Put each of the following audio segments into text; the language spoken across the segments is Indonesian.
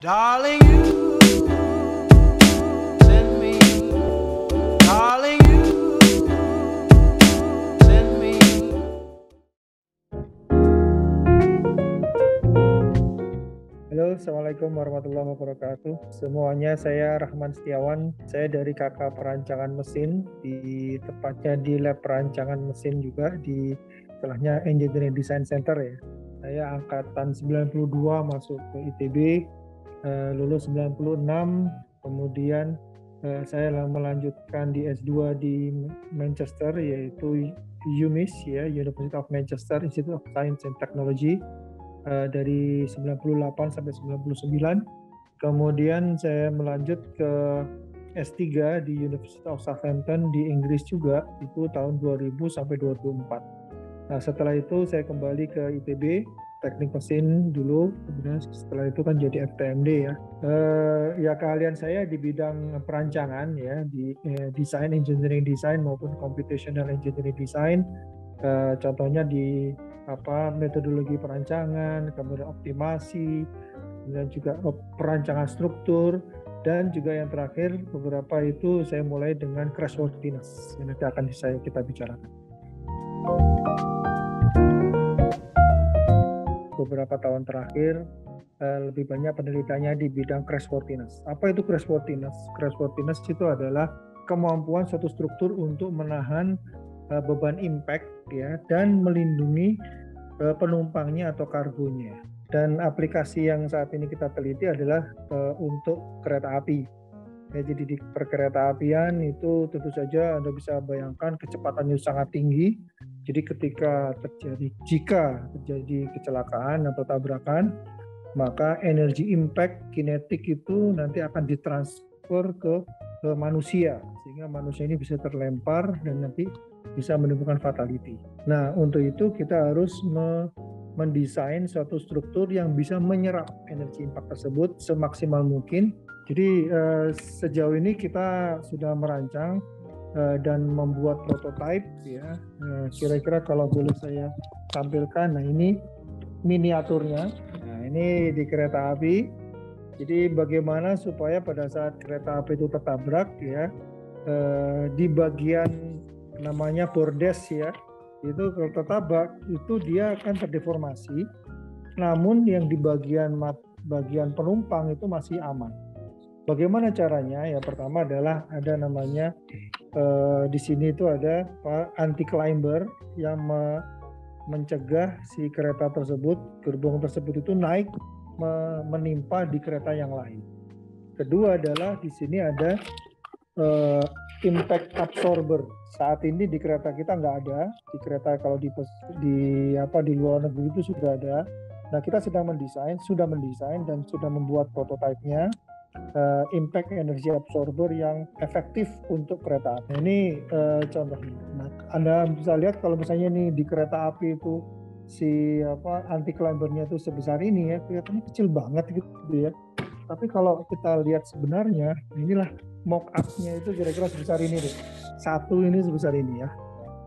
Darling, you send me. Darling, you send me. Halo, Assalamualaikum warahmatullahi wabarakatuh. Semuanya, saya Rahman Setiawan. Saya dari KK Perancangan Mesin, tepatnya di Lab Perancangan Mesin juga, di istilahnya Engineering Design Center ya. Saya angkatan 92 masuk ke ITB, lulus 96, kemudian saya melanjutkan di S2 di Manchester, yaitu UMIS ya, University of Manchester Institute of Science and Technology, dari 98 sampai 99. Kemudian saya melanjut ke S3 di University of Southampton di Inggris juga, itu tahun 2000 sampai 2004. Nah, setelah itu saya kembali ke ITB, teknik mesin dulu, kemudian setelah itu kan jadi FTMD ya. Ya keahlian saya di bidang perancangan ya, di desain, engineering design maupun computational engineering design. Contohnya di metodologi perancangan, kemudian optimasi, kemudian juga perancangan struktur, dan juga yang terakhir beberapa itu saya mulai dengan crashworthiness yang nanti akan kita bicarakan. Beberapa tahun terakhir lebih banyak penelitiannya di bidang crashworthiness. Apa itu crashworthiness? Crashworthiness itu adalah kemampuan suatu struktur untuk menahan beban impact ya, dan melindungi penumpangnya atau kargonya. Dan aplikasi yang saat ini kita teliti adalah untuk kereta api. Ya, jadi di perkereta apian itu tentu saja Anda bisa bayangkan kecepatannya sangat tinggi. Jadi jika terjadi kecelakaan atau tabrakan, maka energi impact kinetik itu nanti akan ditransfer ke manusia, sehingga manusia ini bisa terlempar dan nanti bisa menimbulkan fatality. Nah, untuk itu kita harus mendesain suatu struktur yang bisa menyerap energi impact tersebut semaksimal mungkin. Jadi sejauh ini kita sudah merancang dan membuat prototipe ya. Kira-kira kalau boleh saya tampilkan, nah ini miniaturnya. Nah, ini di kereta api. Jadi bagaimana supaya pada saat kereta api itu tertabrak ya, di bagian namanya bordes ya, itu kalau tertabrak itu dia akan terdeformasi. Namun yang di bagian penumpang itu masih aman. Bagaimana caranya? Ya pertama adalah ada namanya di sini itu ada anti climber yang mencegah si kereta tersebut, gerbong tersebut itu naik menimpa di kereta yang lain. Kedua adalah di sini ada impact absorber. Saat ini di kereta kita nggak ada. Di kereta kalau di luar negeri itu sudah ada. Nah, kita sudah mendesain dan sudah membuat prototipenya. Impact energy absorber yang efektif untuk kereta api. Nah, ini contohnya. Nah, Anda bisa lihat kalau misalnya nih di kereta api itu si anti climbernya itu sebesar ini ya, kelihatannya kecil banget gitu ya. Tapi kalau kita lihat sebenarnya, inilah mock up-nya itu kira-kira sebesar ini deh. Satu ini sebesar ini ya.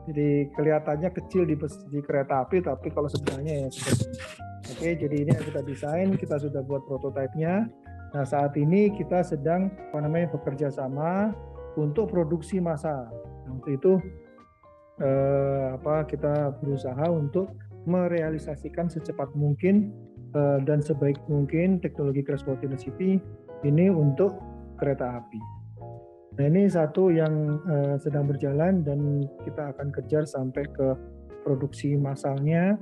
Jadi kelihatannya kecil di kereta api, tapi kalau sebenarnya ya seperti ini. Oke, jadi ini yang kita desain, kita sudah buat prototipenya. Nah, saat ini kita sedang bekerja sama untuk produksi massal. Untuk itu kita berusaha untuk merealisasikan secepat mungkin dan sebaik mungkin teknologi crashworthiness ini untuk kereta api. Nah, ini satu yang sedang berjalan dan kita akan kejar sampai ke produksi massalnya.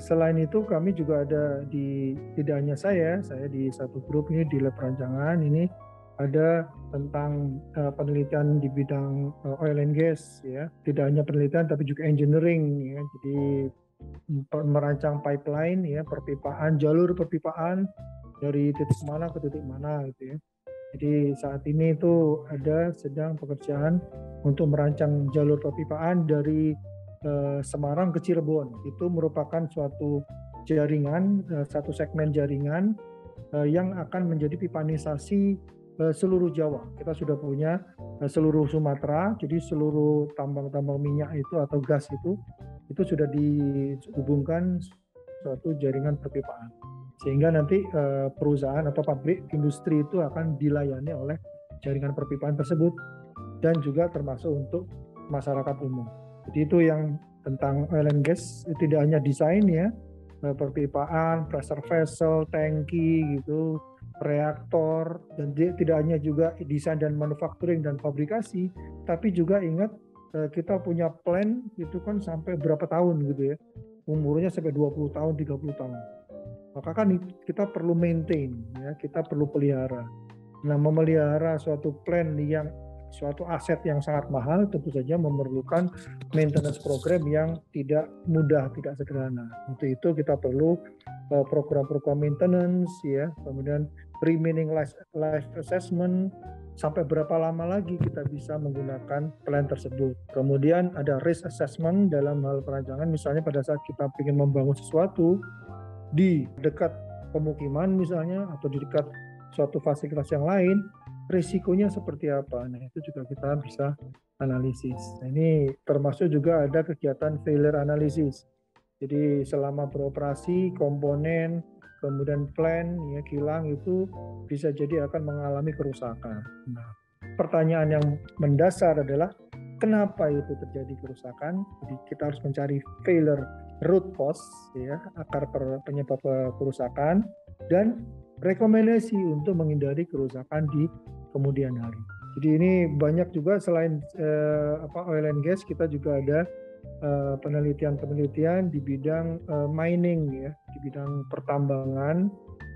Selain itu kami juga ada tidak hanya saya di satu grup ini di lab perancangan ini ada tentang penelitian di bidang oil and gas ya. Tidak hanya penelitian tapi juga engineering ya. Jadi merancang pipeline ya, jalur perpipaan dari titik mana ke titik mana gitu ya. Jadi saat ini itu sedang pekerjaan untuk merancang jalur perpipaan dari Semarang ke Cirebon. Itu merupakan suatu jaringan, satu segmen jaringan yang akan menjadi pipanisasi seluruh Jawa. Kita sudah punya seluruh Sumatera, jadi seluruh tambang-tambang minyak itu atau gas itu sudah dihubungkan suatu jaringan perpipaan. sehingga nanti perusahaan atau pabrik industri itu akan dilayani oleh jaringan perpipaan tersebut dan juga termasuk untuk masyarakat umum. Jadi itu yang tentang oil and gas, tidak hanya desain ya, perpipaan, pressure vessel, tangki gitu, reaktor, dan tidak hanya juga desain dan manufacturing dan fabrikasi, tapi juga ingat kita punya plan itu kan sampai berapa tahun gitu ya, umurnya sampai 20 tahun, 30 tahun. Maka kan kita perlu maintain ya, kita perlu pelihara. Nah, memelihara suatu plan yang suatu aset yang sangat mahal tentu saja memerlukan maintenance program yang tidak mudah, tidak sederhana. Untuk itu kita perlu program-program maintenance ya, kemudian remaining life assessment, sampai berapa lama lagi kita bisa menggunakan plan tersebut. Kemudian ada risk assessment dalam hal perancangan, misalnya pada saat kita ingin membangun sesuatu di dekat pemukiman misalnya atau di dekat suatu fasilitas yang lain, risikonya seperti apa. Nah, itu juga kita bisa analisis. Nah, ini termasuk juga ada kegiatan failure analysis. Jadi selama beroperasi komponen, kemudian plan ya kilang itu bisa jadi akan mengalami kerusakan. Nah, pertanyaan yang mendasar adalah kenapa itu terjadi kerusakan? Jadi kita harus mencari failure root cause ya, akar penyebab kerusakan, dan rekomendasi untuk menghindari kerusakan di kemudian hari. Jadi ini banyak juga selain oil and gas, kita juga ada penelitian-penelitian di bidang mining ya, di bidang pertambangan.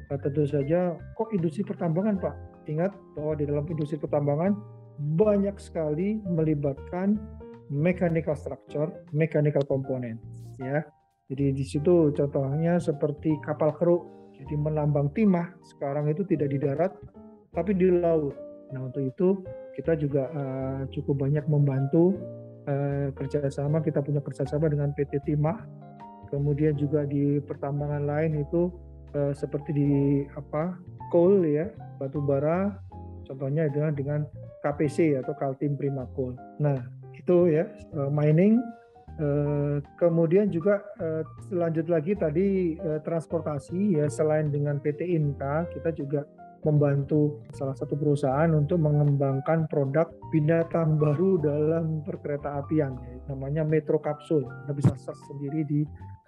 Tentu saja kok industri pertambangan Pak? Ingat bahwa di dalam industri pertambangan banyak sekali melibatkan mechanical structure, mechanical component ya. Jadi di situ contohnya seperti kapal keruk, jadi menambang timah sekarang itu tidak di darat tapi di laut. Nah, untuk itu kita juga cukup banyak membantu kerjasama. Kita punya kerjasama dengan PT Timah, kemudian juga di pertambangan lain itu seperti di coal ya, batu bara, contohnya adalah dengan KPC atau Kaltim Prima Coal. Nah, itu ya mining. Kemudian juga lanjut lagi tadi transportasi ya, selain dengan PT Inka, kita juga membantu salah satu perusahaan untuk mengembangkan produk binatang baru dalam perkereta-apian ya, namanya Metro Kapsul. Anda bisa search sendiri di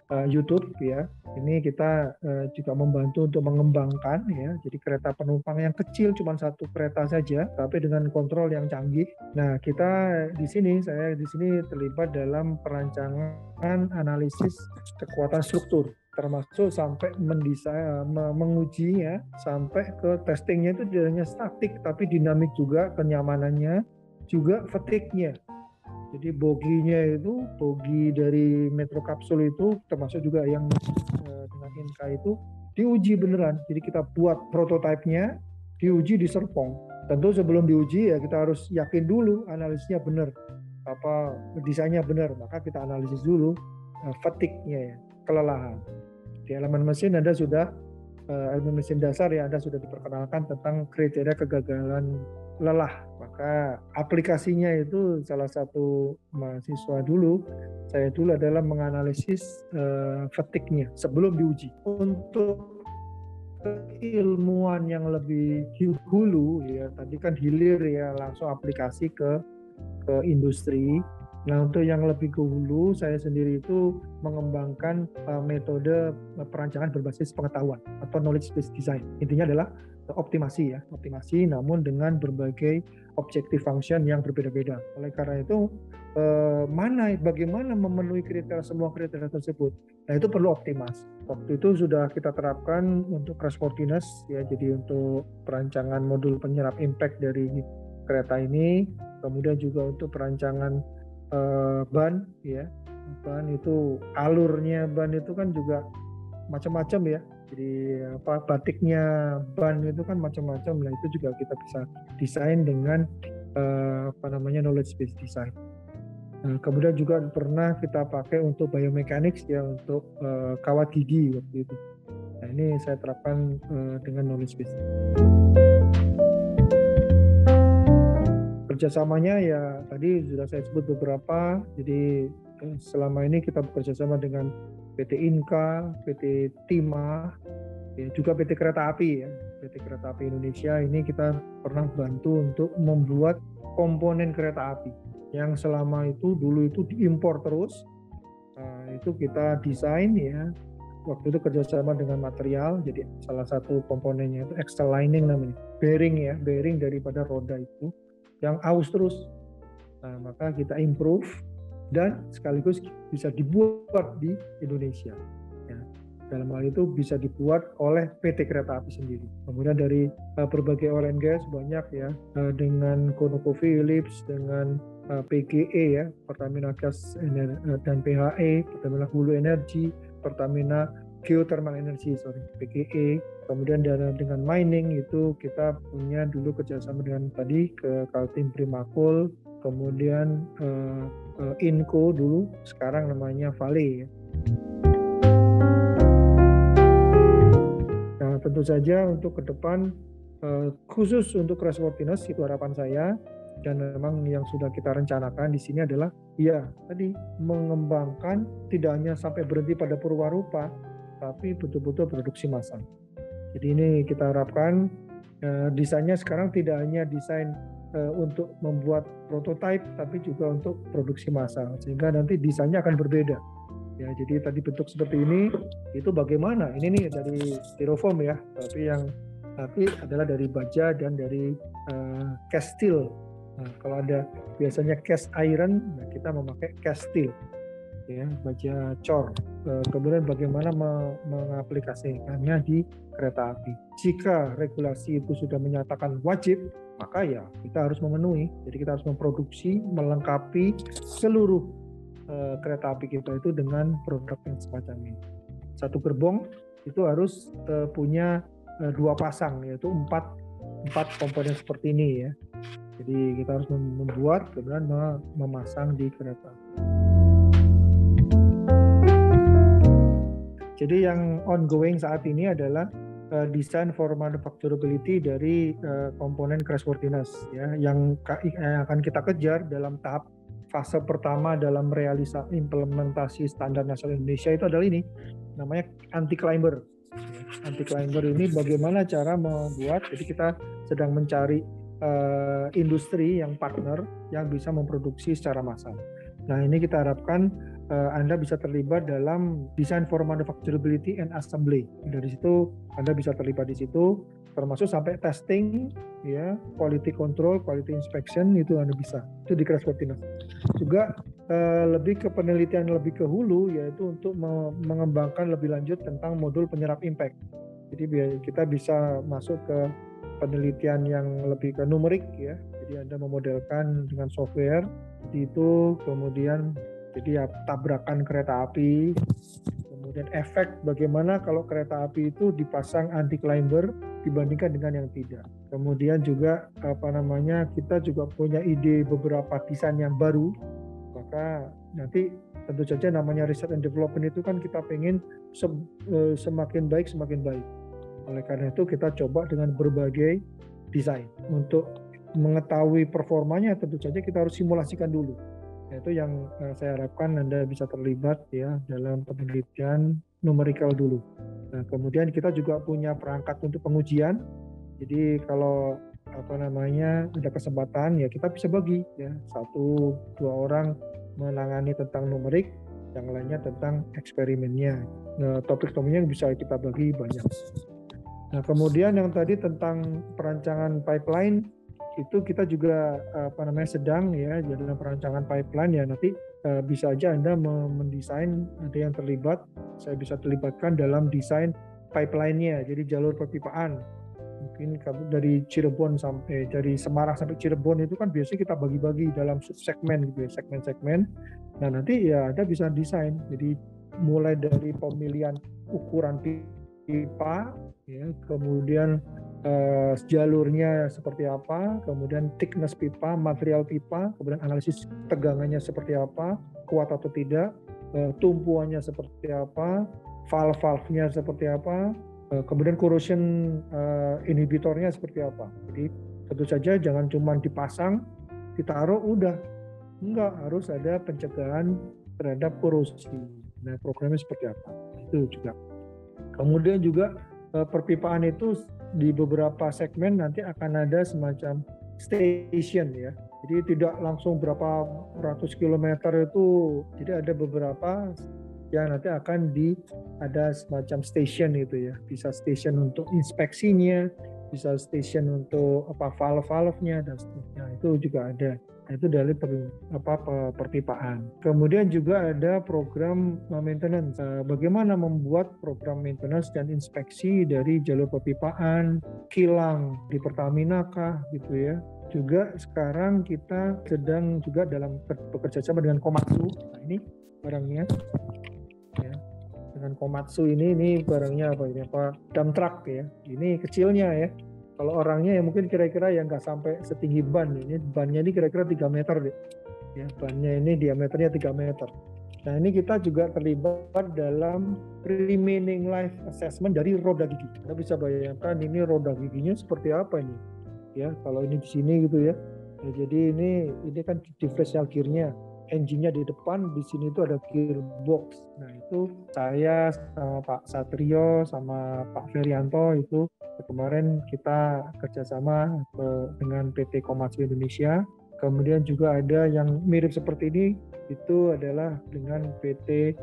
YouTube ya. Ini kita juga membantu untuk mengembangkan ya. Jadi kereta penumpang yang kecil cuma satu kereta saja, tapi dengan kontrol yang canggih. Nah, saya di sini terlibat dalam perancangan analisis kekuatan struktur, termasuk sampai mendesain, mengujinya, sampai ke testingnya itu tidak hanya statik, tapi dinamik juga, kenyamanannya, juga fatigue-nya. Jadi bogi dari Metro Kapsul itu termasuk juga yang dengan Inka itu diuji beneran. Jadi kita buat prototipenya, diuji di Serpong. Tentu sebelum diuji ya kita harus yakin dulu analisisnya benar, desainnya benar. Maka kita analisis dulu fatigue-nya ya, kelelahan. Di elemen mesin Anda sudah elemen mesin dasar ya, Anda sudah diperkenalkan tentang kriteria kegagalan lelah. Maka aplikasinya itu salah satu mahasiswa saya dulu adalah menganalisis fatigue-nya sebelum diuji. Untuk keilmuan yang lebih hulu ya, tadi kan hilir ya, langsung aplikasi ke industri. Nah, untuk yang lebih ke hulu, saya sendiri itu mengembangkan metode perancangan berbasis pengetahuan atau knowledge based design. Intinya adalah optimasi namun dengan berbagai objective function yang berbeda-beda. Oleh karena itu bagaimana memenuhi semua kriteria tersebut. Nah, itu perlu optimasi. Waktu itu sudah kita terapkan untuk crashworthiness ya, jadi untuk perancangan modul penyerap impact dari kereta ini, kemudian juga untuk perancangan ban ya. Ban itu alurnya ban itu kan juga macam-macam ya. Jadi batiknya ban itu kan macam-macam. Nah, itu juga kita bisa desain dengan knowledge based design. Nah, kemudian juga pernah kita pakai untuk biomechanics ya, untuk kawat gigi waktu itu. Nah, ini saya terapkan dengan knowledge based. Kerjasamanya ya tadi sudah saya sebut beberapa. Jadi selama ini kita bekerjasama dengan PT Inka, PT Timah, Ya, juga PT Kereta Api ya. PT Kereta Api Indonesia ini kita pernah bantu untuk membuat komponen kereta api yang selama itu dulu itu diimpor terus. Itu kita desain ya. Waktu itu kerjasama dengan material, jadi salah satu komponennya itu axle lining namanya, bearing ya, bearing daripada roda itu yang aus terus. Nah, maka kita improve dan sekaligus bisa dibuat di Indonesia. Ya. Dalam hal itu bisa dibuat oleh PT Kereta Api sendiri. Kemudian dari berbagai oil and gas banyak ya, dengan ConocoPhillips, dengan PGE ya, Pertamina Gas dan PHE, Pertamina Hulu Energy, Pertamina Geothermal Energy, PGE. Kemudian dengan mining itu kita punya dulu kerjasama dengan tadi ke Kaltim Primakul, kemudian Inco dulu, sekarang namanya Vale ya. Nah, tentu saja untuk ke depan khusus untuk crashworthiness itu harapan saya. Dan memang yang sudah kita rencanakan di sini adalah ya tadi mengembangkan tidak hanya sampai berhenti pada purwarupa, tapi betul-betul produksi massal. Jadi ini kita harapkan desainnya sekarang tidak hanya desain untuk membuat prototipe, tapi juga untuk produksi massal, sehingga nanti desainnya akan berbeda. Ya, jadi tadi bentuk seperti ini itu bagaimana? Ini nih dari styrofoam ya, tapi adalah dari baja dan dari cast steel. Nah, kalau ada biasanya cast iron, nah kita memakai cast steel, ya, baja cor. Kemudian bagaimana mengaplikasikannya di kereta api. Jika regulasi itu sudah menyatakan wajib, maka ya kita harus memenuhi. Jadi kita harus memproduksi, melengkapi seluruh kereta api kita itu dengan produk yang semacam ini. Satu gerbong itu harus punya 2 pasang, yaitu 4 komponen seperti ini ya. Jadi kita harus membuat kemudian memasang di kereta. Jadi yang ongoing saat ini adalah design for manufacturability dari komponen crashworthiness ya, yang akan kita kejar dalam tahap fase pertama dalam realisasi implementasi standar nasional Indonesia itu adalah ini, namanya anti-climber. Anti-climber ini bagaimana cara membuat, jadi kita sedang mencari industri yang partner yang bisa memproduksi secara massal. Nah, ini kita harapkan Anda bisa terlibat dalam design for manufacturability and assembly. Dari situ Anda bisa terlibat di situ, termasuk sampai testing, ya, quality control, quality inspection itu Anda bisa. Itu di crashworthiness. Juga lebih ke penelitian lebih ke hulu, yaitu untuk mengembangkan lebih lanjut tentang modul penyerap impact. Jadi kita bisa masuk ke penelitian yang lebih ke numerik ya. Jadi Anda memodelkan dengan software itu, kemudian jadi ya tabrakan kereta api, kemudian efek bagaimana kalau kereta api itu dipasang anti climber dibandingkan dengan yang tidak. Kemudian juga kita juga punya ide beberapa desain yang baru. Maka nanti tentu saja namanya research and development itu kan kita pengen semakin baik. Oleh karena itu kita coba dengan berbagai desain. Untuk mengetahui performanya tentu saja kita harus simulasikan dulu. Itu yang saya harapkan Anda bisa terlibat ya dalam penelitian numerical dulu. Nah, kemudian kita juga punya perangkat untuk pengujian. Jadi kalau ada kesempatan ya kita bisa bagi ya 1-2 orang menangani tentang numerik, yang lainnya tentang eksperimennya. Nah, topik-topiknya bisa kita bagi banyak. Nah, kemudian yang tadi tentang perancangan pipeline itu kita juga sedang ya dalam perancangan pipeline ya, nanti bisa aja Anda mendesain, ada yang terlibat, saya bisa terlibatkan dalam desain pipeline-nya, jadi jalur perpipaan. Mungkin dari Semarang sampai Cirebon itu kan biasanya kita bagi-bagi dalam subsegmen gitu ya, segmen-segmen. Nah, nanti ya Anda bisa desain, jadi mulai dari pemilihan ukuran pipa ya, kemudian jalurnya seperti apa, kemudian thickness pipa, material pipa, kemudian analisis tegangannya seperti apa, kuat atau tidak, tumpuannya seperti apa, valve-nya seperti apa, kemudian corrosion inhibitornya seperti apa. Jadi tentu saja jangan cuma dipasang, ditaruh udah, enggak, harus ada pencegahan terhadap korosi. Nah, programnya seperti apa, itu juga. Kemudian juga perpipaan itu di beberapa segmen nanti akan ada semacam station ya. Jadi tidak langsung berapa ratus kilometer itu, jadi ada beberapa yang nanti akan ada semacam station itu ya. Bisa station untuk inspeksinya, bisa station untuk valve-valve-nya dan seterusnya. Itu juga ada. Nah, itu dari perpipaan. Kemudian juga ada program maintenance. Bagaimana membuat program maintenance dan inspeksi dari jalur perpipaan, kilang di Pertamina kah gitu ya. Juga sekarang kita sedang juga dalam bekerja sama dengan Komatsu. Nah, ini barangnya ya. Dengan Komatsu ini barangnya apa ini? Dump truck ya. Ini kecilnya ya. Kalau orangnya ya mungkin kira-kira yang nggak sampai setinggi ban. Ini bannya ini kira-kira 3 meter deh. Ya, bannya ini diameternya 3 meter. Nah, ini kita juga terlibat dalam remaining life assessment dari roda gigi. Kita bisa bayangkan ini roda giginya seperti apa ini. Ya, kalau ini di sini gitu ya. Nah, jadi ini kan differential gear-nya, engine-nya di depan, di sini itu ada gearbox. Nah, itu saya sama Pak Satrio sama Pak Ferianto itu kemarin kita kerjasama dengan PT Komatsu Indonesia. Kemudian juga ada yang mirip seperti ini, itu adalah dengan PT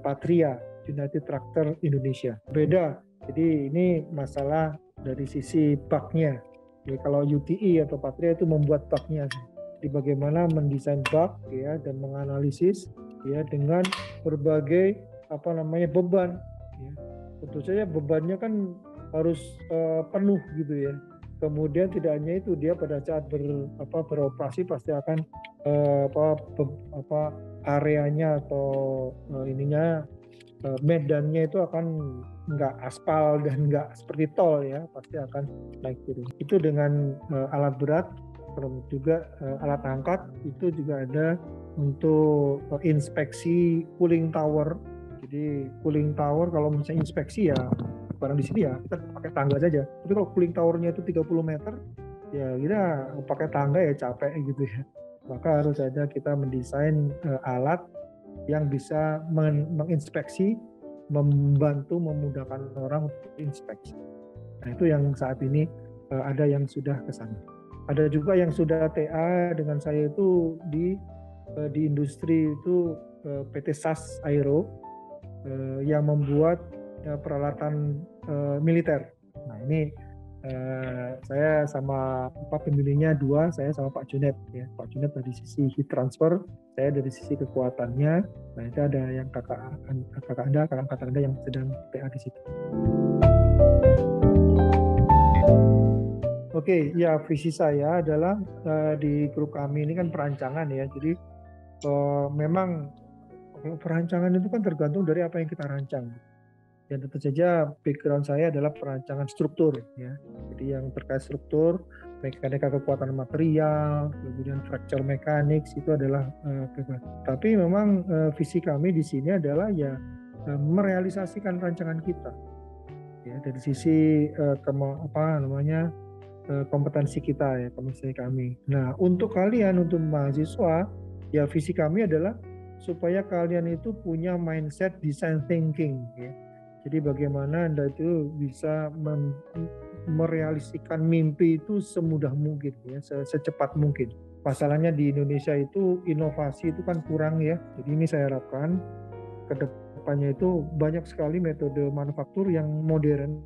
Patria, United Tractor Indonesia. Beda, jadi ini masalah dari sisi bug-nya. Jadi kalau UTI atau Patria itu membuat bug-nya. Jadi bagaimana mendesain bug ya dan menganalisis ya dengan berbagai beban. Ya. Tentu saja bebannya kan harus penuh gitu ya. Kemudian tidak hanya itu, dia pada saat beroperasi pasti akan areanya atau medannya itu akan nggak aspal dan nggak seperti tol ya, pasti akan naik turun. Itu dengan alat berat, terus juga alat angkat itu juga ada untuk inspeksi cooling tower. Jadi cooling tower kalau misalnya inspeksi ya barang di sini ya kita pakai tangga saja. Tapi kalau cooling towernya itu 30 meter ya kita pakai tangga ya capek gitu ya. Maka harus ada kita mendesain alat yang bisa menginspeksi, membantu memudahkan orang untuk inspeksi. Nah, itu yang saat ini ada yang sudah ke sana. Ada juga yang sudah TA dengan saya itu di industri itu PT SAS Aero yang membuat peralatan militer. Nah, ini saya sama pemilihnya dua, saya sama Pak Junet ya. Pak Junet dari sisi heat transfer, saya dari sisi kekuatannya. Nah, itu ada yang kakak angkatan Anda yang sedang PA di situ. Oke, ya visi saya adalah di grup kami ini kan perancangan ya. Jadi memang perancangan itu kan tergantung dari apa yang kita rancang. Dan tentu saja background saya adalah perancangan struktur ya. Jadi yang terkait struktur, mekanika kekuatan material, kemudian fracture mechanics itu adalah tapi memang visi kami di sini adalah ya merealisasikan rancangan kita. Ya, dari sisi kompetensi kita ya, kompetensi kami. Nah, untuk kalian, untuk mahasiswa, ya visi kami adalah supaya kalian itu punya mindset design thinking ya. Jadi bagaimana Anda itu bisa merealisasikan mimpi itu semudah mungkin ya, secepat mungkin. Masalahnya di Indonesia itu inovasi itu kan kurang ya. Jadi ini saya harapkan ke depannya itu banyak sekali metode manufaktur yang modern.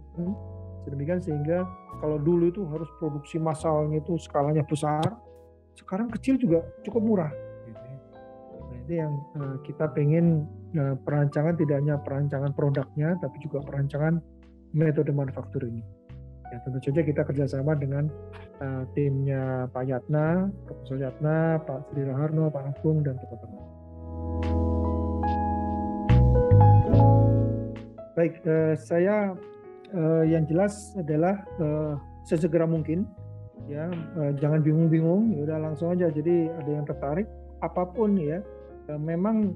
Sedemikian sehingga kalau dulu itu harus produksi massalnya itu skalanya besar, sekarang kecil juga cukup murah. Nah, itu yang kita pengen perancangan tidak hanya perancangan produknya, tapi juga perancangan metode manufaktur ini. Ya, tentu saja kita kerjasama dengan timnya Pak Yatna, Profesor Yatna, Pak Sri Raharno, Pak Agung, dan teman-teman. Baik, saya yang jelas adalah sesegera mungkin, ya jangan bingung-bingung, ya udah langsung aja. Jadi ada yang tertarik, apapun ya. Memang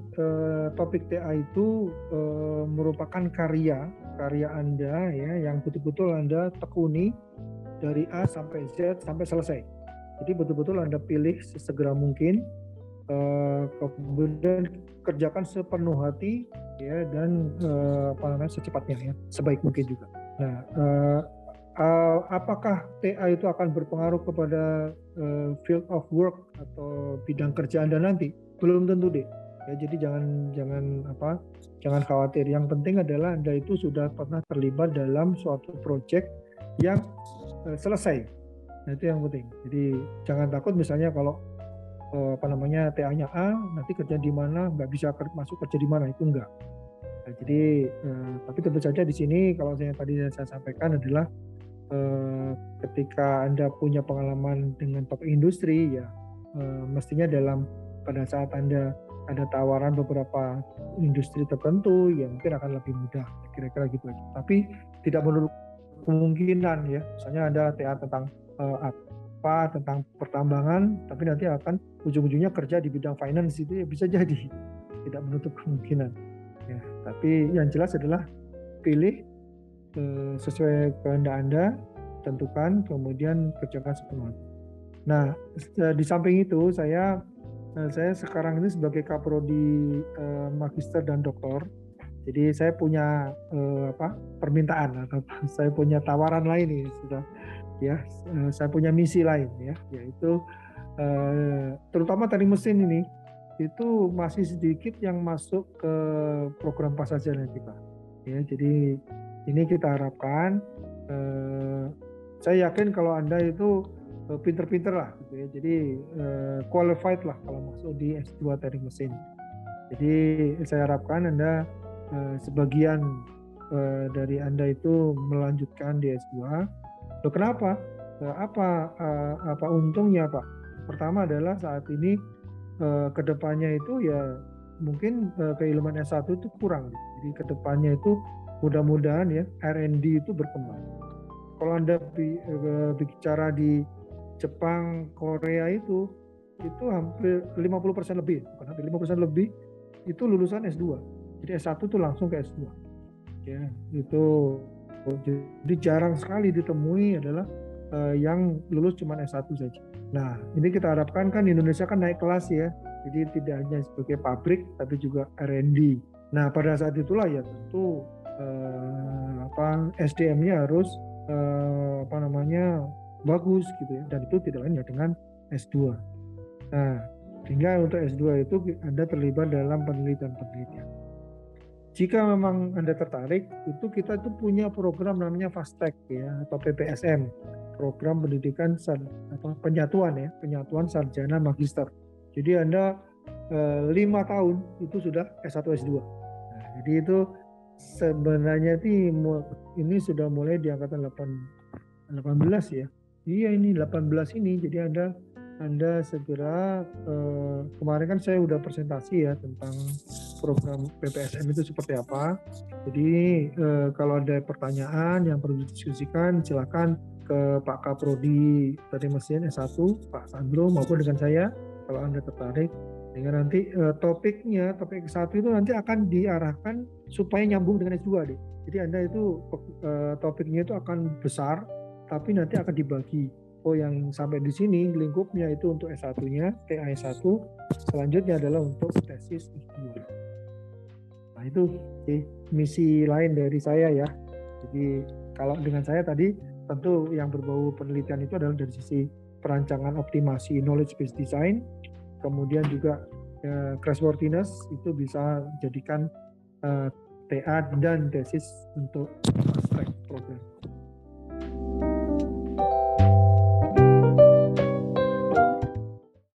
topik TA itu merupakan karya Anda ya, yang betul-betul Anda tekuni dari A sampai Z sampai selesai. Jadi betul-betul Anda pilih sesegera mungkin, kemudian kerjakan sepenuh hati ya, dan secepatnya ya, sebaik mungkin juga. Nah, apakah TA itu akan berpengaruh kepada field of work atau bidang kerja Anda nanti? Belum tentu deh. Ya, jadi jangan khawatir. Yang penting adalah Anda itu sudah pernah terlibat dalam suatu project yang selesai. Nah, itu yang penting. Jadi jangan takut misalnya kalau TA-nya A, nanti kerja di mana, nggak bisa masuk kerja di mana, itu enggak. Nah, jadi tapi tentu saja di sini kalau saya sampaikan adalah ketika Anda punya pengalaman dengan top industri ya mestinya pada saat Anda ada tawaran beberapa industri tertentu ya mungkin akan lebih mudah kira-kira gitu aja. Tapi tidak menutup kemungkinan ya misalnya ada TA tentang tentang pertambangan tapi nanti akan ujung-ujungnya kerja di bidang finance itu ya bisa jadi, tidak menutup kemungkinan ya. Tapi yang jelas adalah pilih sesuai kehendak Anda, tentukan, kemudian kerjakan sepenuhnya. Nah, di samping itu saya sekarang ini sebagai kaprodi magister dan doktor. Jadi saya punya permintaan atau saya punya tawaran lain nih sudah ya. Saya punya misi lain ya, yaitu terutama teknik mesin ini itu masih sedikit yang masuk ke program pasarjana kita. Ya, jadi ini kita harapkan saya yakin kalau Anda itu pinter-pinter lah gitu ya. Jadi qualified lah kalau masuk di S2 teknik mesin. Jadi saya harapkan Anda sebagian dari Anda itu melanjutkan di S2. Loh, kenapa? Apa untungnya, Pak? Pertama adalah saat ini kedepannya itu ya mungkin keilmuan S1 itu kurang. Jadi kedepannya itu mudah-mudahan ya R&D itu berkembang. Kalau Anda bicara di Jepang, Korea itu hampir 50% lebih, bukan hampir 50% lebih itu lulusan S2. Jadi S1 itu langsung ke S2. Ya, itu jadi jarang sekali ditemui adalah yang lulus cuma S1 saja. Nah, ini kita harapkan kan Indonesia kan naik kelas ya. Jadi tidak hanya sebagai pabrik tapi juga R&D. Nah, pada saat itulah ya tentu SDM-nya harus bagus gitu ya, dan itu tidak lain ya dengan S2. Nah, sehingga untuk S2 itu Anda terlibat dalam penelitian. Jika memang Anda tertarik, itu kita tuh punya program namanya Fast Track ya atau PPSM, program pendidikan penyatuan sarjana magister. Jadi Anda 5 tahun itu sudah S1 S2. Nah, jadi itu sebenarnya ini sudah mulai di angkatan 18 ya. Iya, ini 18 ini. Jadi Anda segera kemarin kan saya udah presentasi ya tentang program PPSM itu seperti apa. Jadi kalau ada pertanyaan yang perlu didiskusikan silakan ke Pak Kaprodi Teknik Mesin S1 Pak Sandro maupun dengan saya kalau Anda tertarik. Sehingga nanti topik 1 itu nanti akan diarahkan supaya nyambung dengan S2 deh. Jadi Anda itu topiknya itu akan besar tapi nanti akan dibagi. Oh, yang sampai di sini lingkupnya itu untuk S1-nya, TA S1, selanjutnya adalah untuk tesis S2. Nah, itu misi lain dari saya ya. Jadi kalau dengan saya tadi tentu yang berbau penelitian itu adalah dari sisi perancangan optimasi knowledge based design, kemudian juga crashworthiness itu bisa jadikan TA dan tesis untuk fast track program.